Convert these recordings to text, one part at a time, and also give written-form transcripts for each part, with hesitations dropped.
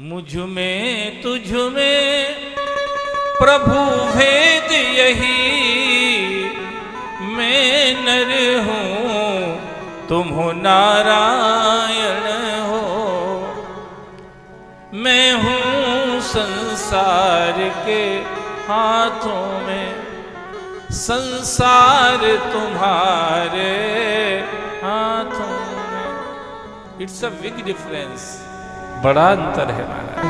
मुझ में तुझ में प्रभु भेद यही, मैं नर हूँ तुम हो नारायण हो। मैं हूँ संसार के हाथों में, संसार तुम्हारे हाथों में। इट्स अ बिग डिफरेंस, बड़ा अंतर है महाराज।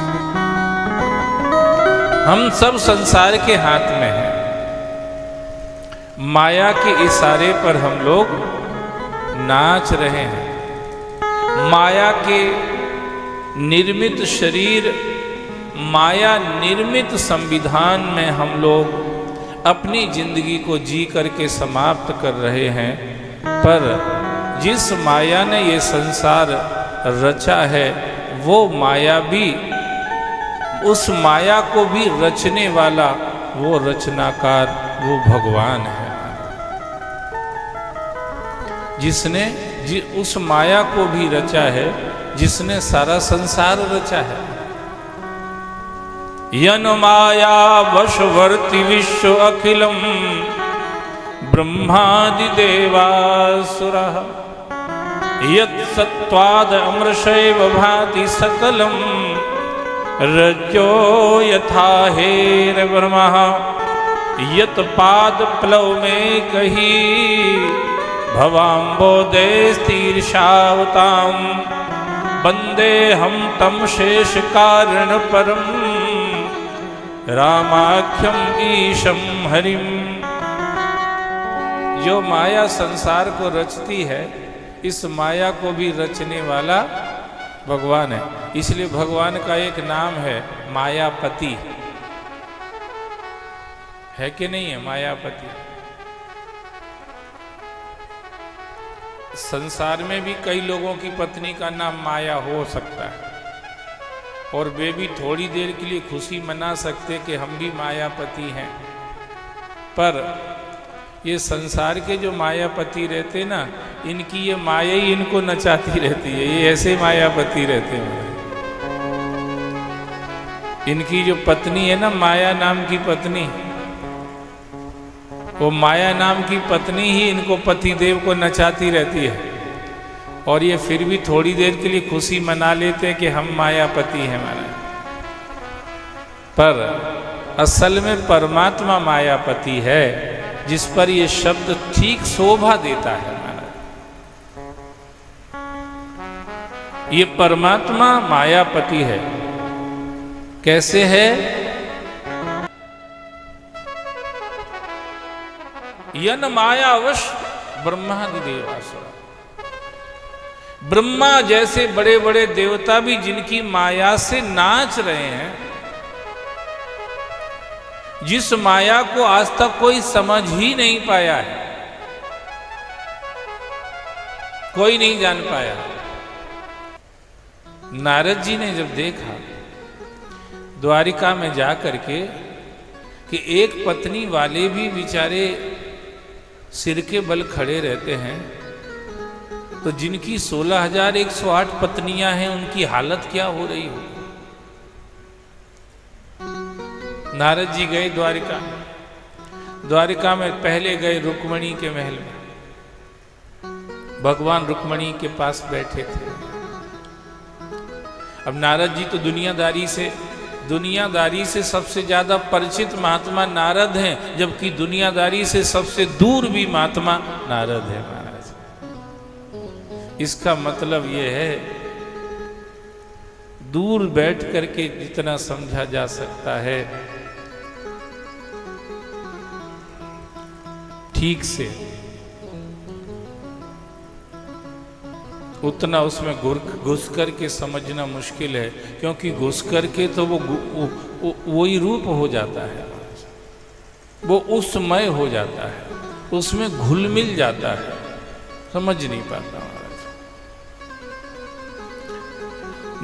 हम सब संसार के हाथ में हैं, माया के इशारे पर हम लोग नाच रहे हैं। माया के निर्मित शरीर, माया निर्मित संविधान में हम लोग अपनी जिंदगी को जी करके समाप्त कर रहे हैं। पर जिस माया ने ये संसार रचा है, वो माया भी, उस माया को भी रचने वाला वो रचनाकार वो भगवान है, जिसने उस माया को भी रचा है, जिसने सारा संसार रचा है। यन माया वशवर्ति विश्व अखिलम ब्रह्मादि देवासुरः, यत् सत्त्वाद अमृषैव भाति सकलम रज्जो यथा हेरवर्मः, यत् पाद प्लव में कही भवाम्बोदे स्थिरशावतां, वंदे हम तम शेष कारण परम रामाख्यम ईशम हरिम। जो माया संसार को रचती है, इस माया को भी रचने वाला भगवान है। इसलिए भगवान का एक नाम है मायापति, है कि नहीं है? मायापति। संसार में भी कई लोगों की पत्नी का नाम माया हो सकता है, और वे भी थोड़ी देर के लिए खुशी मना सकते कि हम भी मायापति हैं। पर ये संसार के जो मायापति रहते ना, इनकी ये माया ही इनको नचाती रहती है। ये ऐसे मायापति रहते हैं। इनकी जो पत्नी है ना, माया नाम की पत्नी, वो माया नाम की पत्नी ही इनको पतिदेव को नचाती रहती है, और ये फिर भी थोड़ी देर के लिए खुशी मना लेते हैं कि हम मायापति हैं महाराज। पर असल में परमात्मा मायापति है, जिस पर ये शब्द ठीक शोभा देता है महाराज। ये परमात्मा मायापति है। कैसे है? यन मायावश ब्रह्मादि देवासुर, ब्रह्मा जैसे बड़े बड़े देवता भी जिनकी माया से नाच रहे हैं, जिस माया को आज तक कोई समझ ही नहीं पाया है, कोई नहीं जान पाया। नारद जी ने जब देखा द्वारिका में जा करके कि एक पत्नी वाले भी बेचारे सिर के बल खड़े रहते हैं, तो जिनकी 16,108 पत्नियां हैं, उनकी हालत क्या हो रही हो। नारद जी गए द्वारिका। द्वारिका में पहले गए रुक्मणी के महल में। भगवान रुक्मणी के पास बैठे थे। अब नारद जी तो दुनियादारी से सबसे ज्यादा परिचित महात्मा नारद हैं, जबकि दुनियादारी से सबसे दूर भी महात्मा नारद है महाराज। इसका मतलब यह है, दूर बैठ करके जितना समझा जा सकता है ठीक से, उतना उसमें घुस करके समझना मुश्किल है, क्योंकि घुस करके तो वो ही रूप हो जाता है, वो उसमय हो जाता है, उसमें घुल मिल जाता है, समझ नहीं पाता महाराज।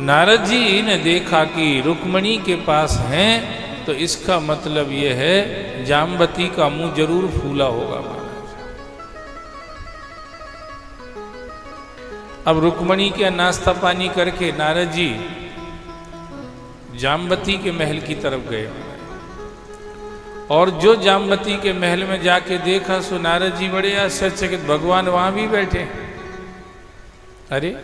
नारद जी ने देखा कि रुक्मणी के पास हैं, तो इसका मतलब यह है जाम्बती का मुंह जरूर फूला होगा महाराज। अब रुक्मणी के नाश्ता पानी करके नारद जी जाम्बती के महल की तरफ गए। और जो जाम्बती के महल में जाके देखा सो नारद जी बड़े आश्चर्यचकित, भगवान वहां भी बैठे। अरे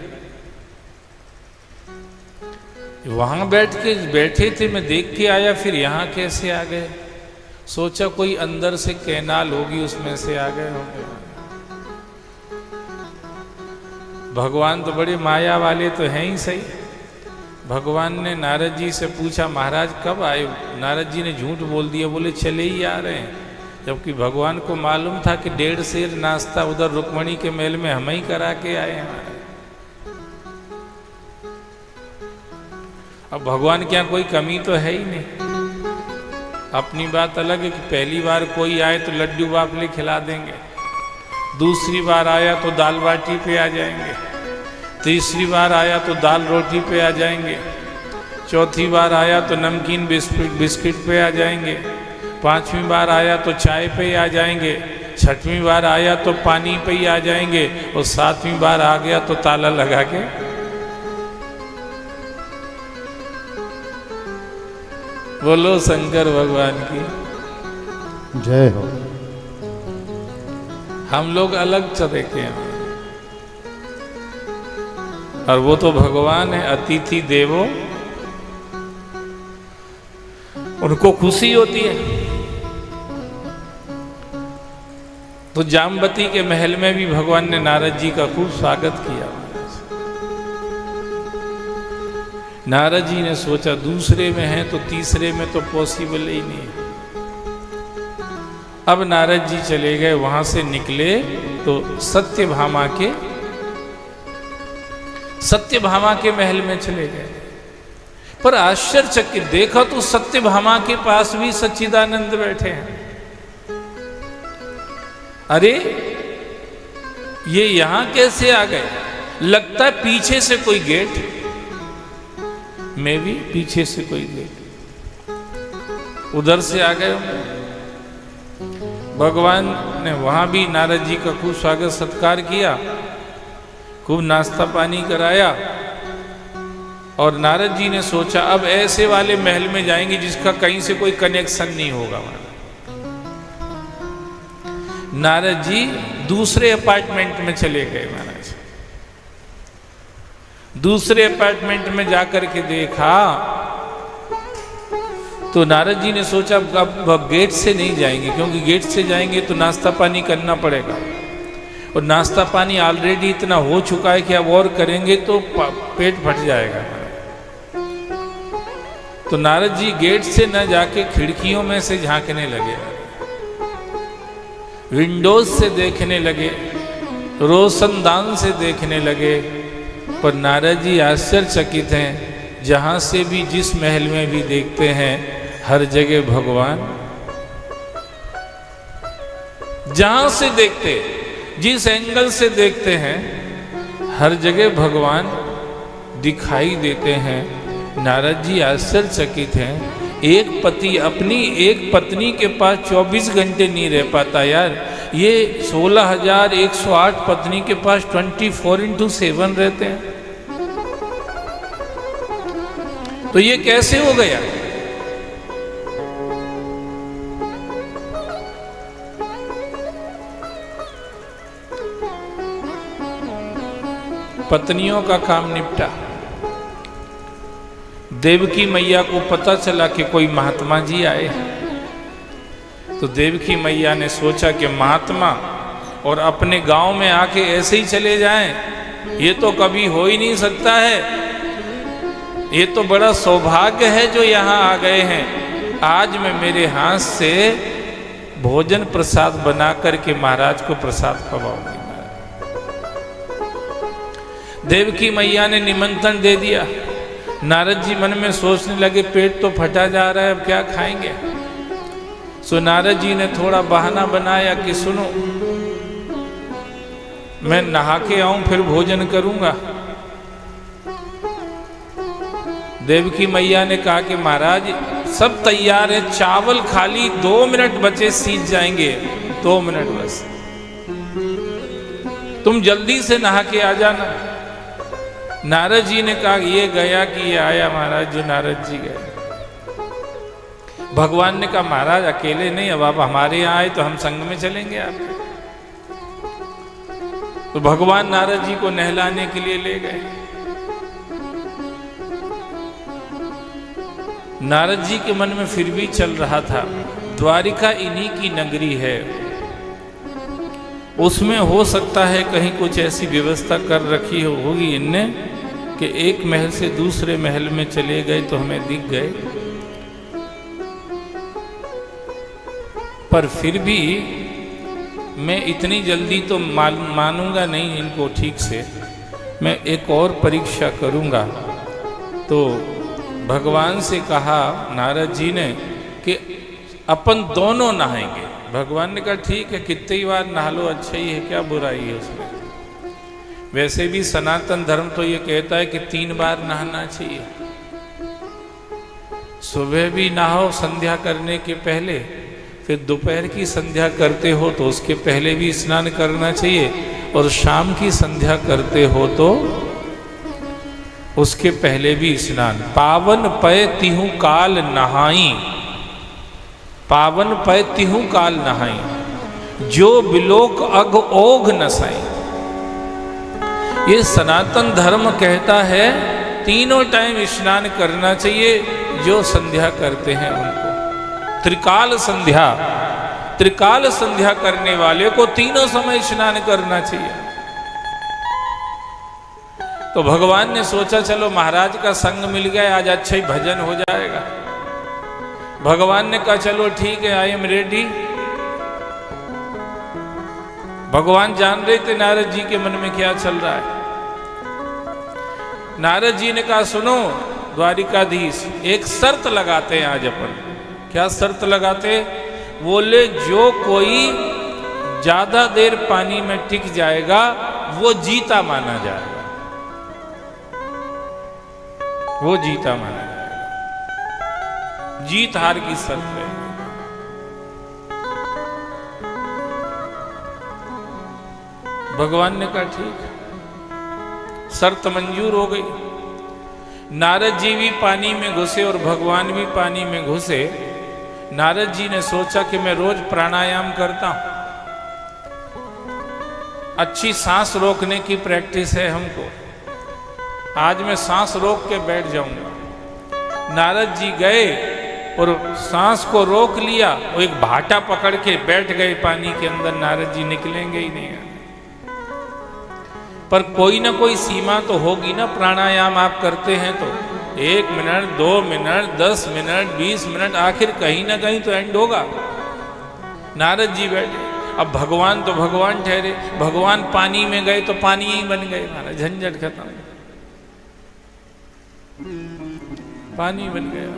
वहां बैठे थे, मैं देख के आया, फिर यहां कैसे आ गए? सोचा कोई अंदर से कैनाल होगी, उसमें से आ गए होंगे। भगवान तो बड़े माया वाले तो हैं ही सही। भगवान ने नारद जी से पूछा, महाराज कब आए? नारद जी ने झूठ बोल दिया, बोले चले ही आ रहे हैं। जबकि भगवान को मालूम था कि 1.5 सेर नाश्ता उधर रुक्मणी के महल में हम ही करा के आए हैं। अब भगवान क्या कोई कमी तो है ही नहीं। अपनी बात अलग है कि पहली बार कोई आए तो लड्डू बाफले खिला देंगे, दूसरी बार आया तो दाल बाटी पे आ जाएंगे, तीसरी बार आया तो दाल रोटी पे आ जाएंगे, चौथी बार आया तो नमकीन बिस्किट पे आ जाएंगे, पांचवी बार आया तो चाय पे ही आ जाएंगे, छठवीं बार आया तो पानी पे ही आ जाएंगे, और सातवीं बार आ गया तो ताला लगा के। बोलो शंकर भगवान की जय हो। हम लोग अलग तरीके हैं, और वो तो भगवान है, अतिथि देवो। उनको खुशी होती है। तो जाम्बती के महल में भी भगवान ने नारद जी का खूब स्वागत किया। नारद जी ने सोचा दूसरे में है तो तीसरे में तो पॉसिबल ही नहीं। अब नारद जी चले गए, वहां से निकले तो सत्यभामा के महल में चले गए। पर आश्चर्यचकित देखा तो सत्यभामा के पास भी सच्चिदानंद बैठे हैं। अरे ये यहां कैसे आ गए? लगता है पीछे से कोई गेट, में भी पीछे से कोई गेट, उधर से आ गए होंगे। भगवान ने वहां भी नारद जी का खूब स्वागत सत्कार किया, खूब नाश्ता पानी कराया। और नारद जी ने सोचा अब ऐसे वाले महल में जाएंगे जिसका कहीं से कोई कनेक्शन नहीं होगा। नारद जी दूसरे अपार्टमेंट में चले गए। महाराज दूसरे अपार्टमेंट में जाकर के देखा तो नारद जी ने सोचा अब गेट से नहीं जाएंगे, क्योंकि गेट से जाएंगे तो नाश्ता पानी करना पड़ेगा, और नाश्ता पानी ऑलरेडी इतना हो चुका है कि अब और करेंगे तो पेट फट जाएगा। तो नारद जी गेट से न जाके खिड़कियों में से झांकने लगे, विंडोज से देखने लगे, रोशनदान से देखने लगे। पर नारद जी आश्चर्यचकित हैं, जहां से भी जिस महल में भी देखते हैं हर जगह भगवान, जहां से देखते, जिस एंगल से देखते हैं हर जगह भगवान दिखाई देते हैं। नारद जी आश्चर्यचकित हैं। एक पति अपनी एक पत्नी के पास 24 घंटे नहीं रह पाता यार, ये 16,108 पत्नी के पास 24/7 रहते हैं। तो ये कैसे हो गया? पत्नियों का काम निपटा। देवकी मैया को पता चला कि कोई महात्मा जी आए, तो देवकी मैया ने सोचा कि महात्मा और अपने गांव में आके ऐसे ही चले जाएं, ये तो कभी हो ही नहीं सकता है। ये तो बड़ा सौभाग्य है जो यहाँ आ गए हैं। आज मैं मेरे हाथ से भोजन प्रसाद बना करके महाराज को प्रसाद खवाऊंगी। देवकी मैया ने निमंत्रण दे दिया। नारद जी मन में सोचने लगे पेट तो फटा जा रहा है, अब क्या खाएंगे। सो नारद जी ने थोड़ा बहाना बनाया कि सुनो, मैं नहा के आऊं फिर भोजन करूंगा। देवकी मैया ने कहा कि महाराज सब तैयार है, चावल खाली 2 मिनट बचे सीज जाएंगे, 2 मिनट बस, तुम जल्दी से नहा के आ जाना। नारद जी ने कहा ये गया कि ये आया महाराज। जो नारद जी गए, भगवान ने कहा महाराज अकेले नहीं, अब आप हमारे यहाँ आए तो हम संग में चलेंगे आपके। तो भगवान नारद जी को नहलाने के लिए ले गए। नारद जी के मन में फिर भी चल रहा था, द्वारिका इन्हीं की नगरी है, उसमें हो सकता है कहीं कुछ ऐसी व्यवस्था कर रखी होगी इनने कि एक महल से दूसरे महल में चले गए तो हमें दिख गए। पर फिर भी मैं इतनी जल्दी तो मानूंगा नहीं इनको ठीक से, मैं एक और परीक्षा करूंगा। तो भगवान से कहा नारद जी ने कि अपन दोनों नहाएंगे। भगवान ने कहा ठीक है, कितनी ही बार नहा लो, अच्छा ही है, क्या बुराई है उसमें। वैसे भी सनातन धर्म तो ये कहता है कि 3 बार नहाना चाहिए। सुबह भी नहाओ संध्या करने के पहले, फिर दोपहर की संध्या करते हो तो उसके पहले भी स्नान करना चाहिए, और शाम की संध्या करते हो तो उसके पहले भी स्नान। पावन पय तिहु काल नहाई, पावन पय तिहु काल नहाई, जो बिलोक अग ओघ नसाई। ये सनातन धर्म कहता है तीनों टाइम स्नान करना चाहिए जो संध्या करते हैं उनको। त्रिकाल संध्या, त्रिकाल संध्या करने वाले को तीनों समय स्नान करना चाहिए। तो भगवान ने सोचा चलो महाराज का संग मिल गया, आज अच्छा ही भजन हो जाएगा। भगवान ने कहा चलो ठीक है, आई एम रेडी। भगवान जान रहे थे नारद जी के मन में क्या चल रहा है। नारद जी ने कहा सुनो द्वारिकाधीश, एक शर्त लगाते हैं आज अपन। क्या शर्त लगाते? बोले जो कोई ज्यादा देर पानी में टिक जाएगा वो जीता माना जाएगा, वो जीता माना जाएगा। जीत हार की शर्त है। भगवान ने कहा ठीक है, शर्त मंजूर हो गई। नारद जी भी पानी में घुसे और भगवान भी पानी में घुसे। नारद जी ने सोचा कि मैं रोज प्राणायाम करता हूं, अच्छी सांस रोकने की प्रैक्टिस है हमको, आज मैं सांस रोक के बैठ जाऊंगा। नारद जी गए और सांस को रोक लिया, वो एक भाटा पकड़ के बैठ गए पानी के अंदर। नारद जी निकलेंगे ही नहीं, पर कोई ना कोई सीमा तो होगी ना। प्राणायाम आप करते हैं तो 1 मिनट, 2 मिनट, 10 मिनट, 20 मिनट, आखिर कहीं ना कहीं तो एंड होगा। नारद जी बैठे, अब भगवान तो भगवान ठहरे। भगवान पानी में गए तो पानी ही बन गए, महाराज झंझट खत्म, पानी बन गया।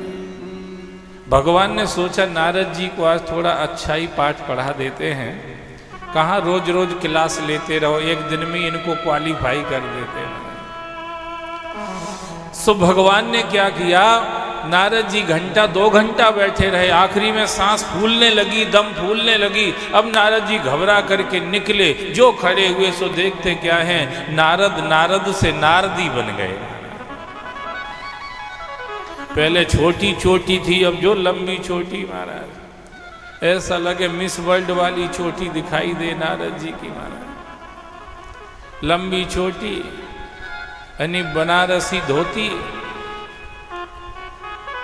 भगवान ने सोचा नारद जी को आज थोड़ा अच्छा ही पाठ पढ़ा देते हैं, कहाँ रोज रोज क्लास लेते रहो, एक दिन में इनको क्वालिफाई कर देते हैं। सो भगवान ने क्या किया, नारद जी घंटा 2 घंटा बैठे रहे। आखिरी में सांस फूलने लगी, दम फूलने लगी। अब नारद जी घबरा करके निकले। जो खड़े हुए सो देखते क्या है, नारद नारद से नारदी बन गए। पहले छोटी चोटी थी, अब जो लंबी चोटी, महाराज ऐसा लगे मिस वर्ल्ड वाली चोटी दिखाई दे नारद जी की। महाराज लंबी चोटी, यानी बनारसी धोती,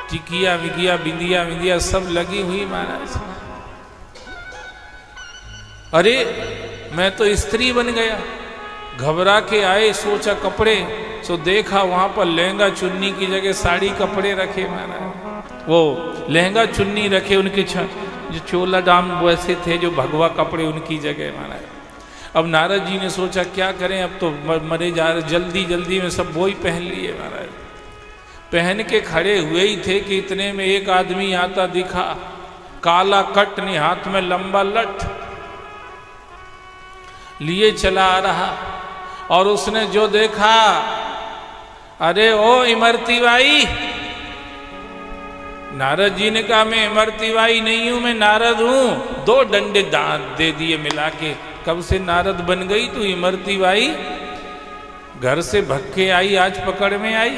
टिकिया विकिया बिंदिया विंदिया सब लगी हुई महाराज। अरे मैं तो स्त्री बन गया। घबरा के आए, सोचा कपड़े, सो देखा वहां पर लहंगा चुन्नी की जगह साड़ी कपड़े रखे महाराज। वो लहंगा चुन्नी रखे, उनके जो चोला दाम वैसे थे, जो भगवा कपड़े उनकी जगह महाराज। अब नारद जी ने सोचा क्या करें, अब तो मरे जा रहे, जल्दी जल्दी में सब वो ही पहन लिए महाराज। पहन के खड़े हुए ही थे कि इतने में एक आदमी आता दिखा, काला कट ने हाथ में लंबा लठ लिए चला आ रहा। और उसने जो देखा, अरे ओ इमरती बाई। नारद जी ने कहा मैं इमरती बाई नहीं हूं, मैं नारद हूं। 2 डंडे दांत दे दिए मिला के। कब से नारद बन गई तू इमरती बाई? घर से भग के आई, आज पकड़ में आई,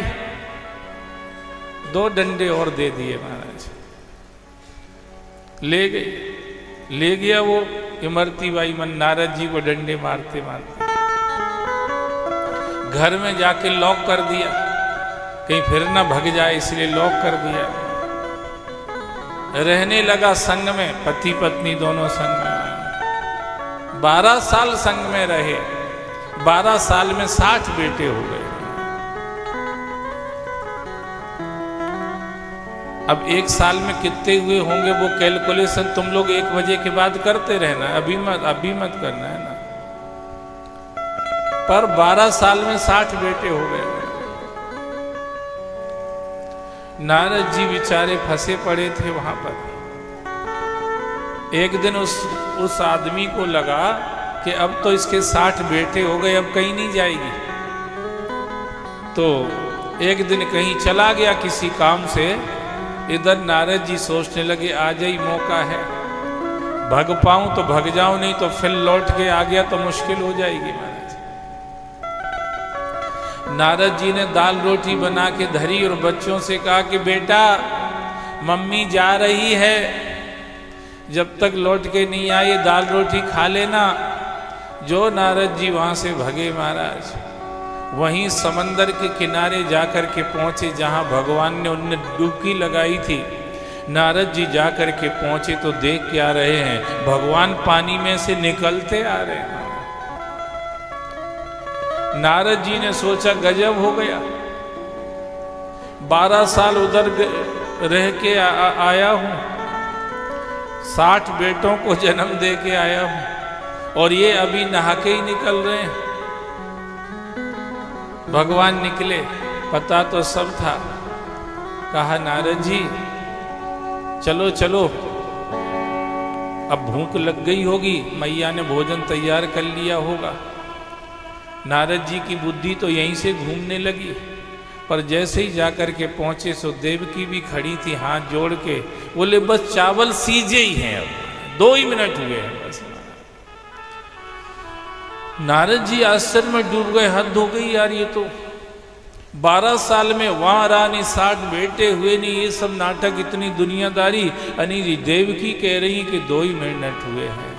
2 डंडे और दे दिए महाराज। ले गई, ले गया वो इमरती बाई मन नारद जी को डंडे मारते मारते। घर में जाके लॉक कर दिया, कहीं फिर ना भग जाए इसलिए लॉक कर दिया। रहने लगा संग में, पति पत्नी दोनों संग में। 12 साल संग में रहे, 12 साल में 60 बेटे हो गए। अब 1 साल में कितने हुए होंगे वो कैलकुलेशन तुम लोग 1 बजे के बाद करते रहना, अभी मत करना है ना। पर 12 साल में 60 बेटे हो गए। नारद जी बेचारे फंसे पड़े थे वहां पर। एक दिन उस आदमी को लगा कि अब तो इसके 60 बेटे हो गए, अब कहीं नहीं जाएगी। तो एक दिन कहीं चला गया किसी काम से, इधर नारद जी सोचने लगे आज ही मौका है, भग पाऊं तो भग जाऊं, नहीं तो फिर लौट के आ गया तो मुश्किल हो जाएगी महाराज। नारद जी ने दाल रोटी बना के धरी और बच्चों से कहा कि बेटा मम्मी जा रही है, जब तक लौट के नहीं आई दाल रोटी खा लेना। जो नारद जी वहां से भगे महाराज, वहीं समंदर के किनारे जाकर के पहुंचे जहां भगवान ने उनने डुबकी लगाई थी। नारद जी जाकर के पहुंचे तो देख के आ रहे हैं भगवान पानी में से निकलते आ रहे हैं। नारद जी ने सोचा गजब हो गया, 12 साल उधर रह के आया हूं, 60 बेटों को जन्म दे के आया हूं, और ये अभी नहा के ही निकल रहे हैं। भगवान निकले, पता तो सब था। कहा नारद जी चलो चलो, अब भूख लग गई होगी, मैया ने भोजन तैयार कर लिया होगा। नारद जी की बुद्धि तो यहीं से घूमने लगी, पर जैसे ही जाकर के पहुंचे सो देवकी भी खड़ी थी हाथ जोड़ के, बोले बस चावल सीजे ही हैं, अब 2 ही मिनट हुए हैं बस। नारद जी आश्चर्य में डूब गए, हद हो गई यार, ये तो 12 साल में वहां रानी 60 बेटे हुए नहीं, ये सब नाटक, इतनी दुनियादारी। अनिल देवकी कह रही कि 2 ही मिनट हुए हैं।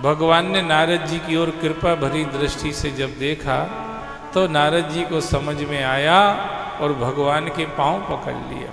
भगवान ने नारद जी की ओर कृपा भरी दृष्टि से जब देखा तो नारद जी को समझ में आया और भगवान के पांव पकड़ लिए।